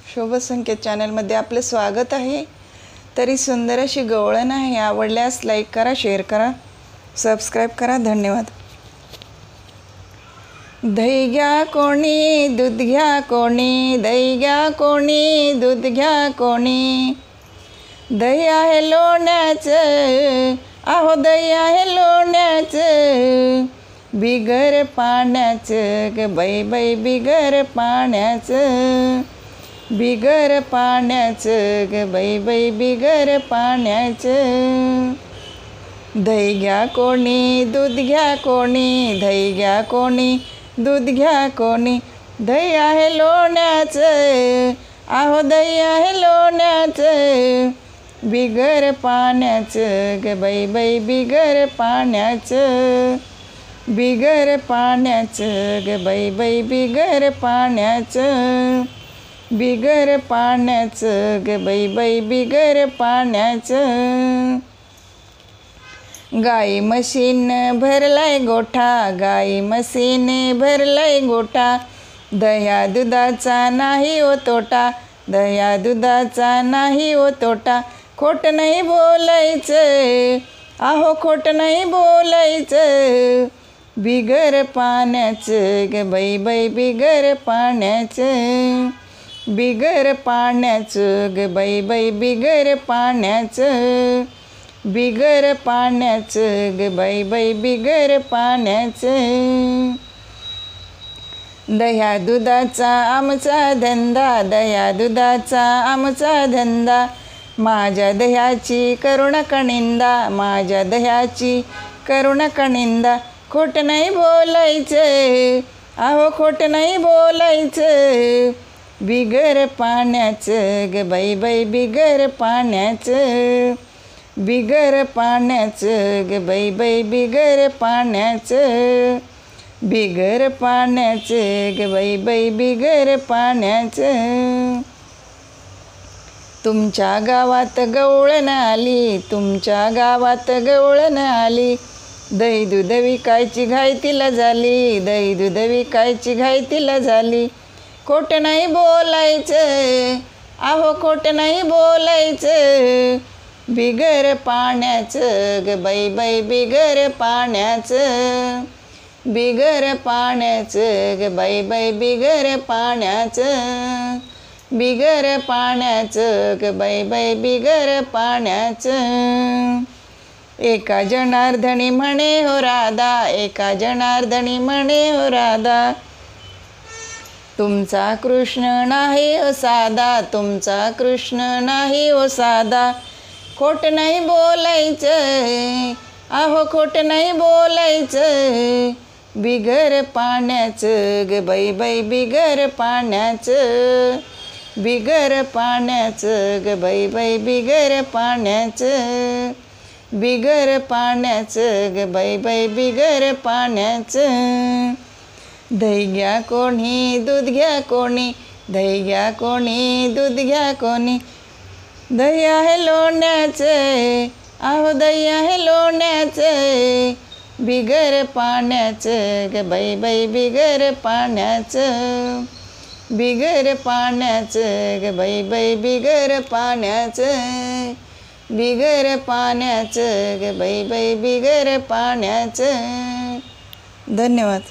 शोभसंकेत चॅनलमध्ये आपले स्वागत आहे। तरी सुंदर अशी गवळण आहे। आवडल्यास लाईक करा, शेअर करा, सबस्क्राईब करा। धन्यवाद। दही घ्या कोणी, दूध घ्या कोणी, दही घ्या कोणी, दूध घ्या कोणी। दही आहे लोण्याचं, आहो दही आहे लोण्याचं, बिगर पाण्याचं ग बाई बाई, बिगर पाण्याचं, बिगर पाण्याचं ग बाई बाई, बिगर पाण्याचं। दही घ्या कोणी, दूध घ्या कोणी, दही घ्या कोणी, दूध घ्या कोणी। दही आहे लोण्याचं, आहो दही आहे लोण्याचं, बिगर पाण्याचं ग बाई बाई, बिगर पाण्याचं, बिगर पाण्याचं ग बाई बाई, बिगर पाण्याचं, बिगर पाण्याचं ग बाई बाई, बिगर पाण्याचं। गाई म्हशीनं भरलाय गोठा, गाई म्हशीने भरलाय गोठा, दह्या दुधाचा नाही ओ तोटा, दह्या दुधाचा नाही ओ तोटा। खोट नाही बोलायचं, आहो खोट नाही बोलायचं, बिगर पाण्याचं ग बाई बाई, बिगर पाण्याचं, बिगर पाण्याचं ग बाई बाई, बिगर पाण्याचं, बिगर पाण्याचं ग बाई बाई, बिगर पाण्याचं। दह्या दुधाचा आमचा धंदा, दह्या दुधाचा आमचा धंदा, माझ्या दह्याची करू नका निंदा, माझ्या दह्याची करू नका निंदा। खोट नाही बोलायचं, आहो खोट नाही बोलायचं, बिगर पाण्याचं ग बाई बाई, बिगर पाण्याचं, बिगर पाण्याचं ग बाई बाई, बिगर पाण्याचं, बिगर पाण्याचं ग बाई बाई, बिगर पाण्याचं। तुमच्या गावात गवळण आली, तुमच्या गावात गवळण आली, दही दूध विकायची घाई तिला झाली, दही दूध विकायची घाई तिला झाली। खोट नाही बोलायचं, आहो खोट नाही बोलायचं, बिगर पाण्याचं ग बाई बाई, बिगर पाण्याचं, बिगर पाण्याचं ग बाई बाई, बिगर पाण्याचं, बिगर पाण्याचं ग बाई बाई, बिगर पाण्याचं। एका जनार्दनी म्हणे हो राधा, एका जनार्दनी म्हणे हो राधा, तुमचा कृष्ण नाही हो साधा, तुमचा कृष्ण नाही हो साधा। खोट नाही बोलायचं, आहो खोट नाही बोलायचं, बिगर पाण्याचं ग बाई बाई, बिगर पाण्याचं, बिगर पाण्याचं ग बाई बाई, बिगर पाण्याचं, बिगर पाण्याचं ग बाई बाई, बिगर पाण्याचं। दही घ्या कोणी, दूध घ्या कोणी, दही घ्या कोणी, दूध घ्या कोणी। दही आहे लोण्याचं, आहो दही आहे लोण्याचं, बिगर पाण्याचं ग बाई बाई, बिगर पाण्याचं, बिगर पाण्याचं ग बाई बाई, बिगर पाण्याचं, बिगर पाण्याचं ग बाई बाई, बिगर पाण्याचं। धन्यवाद।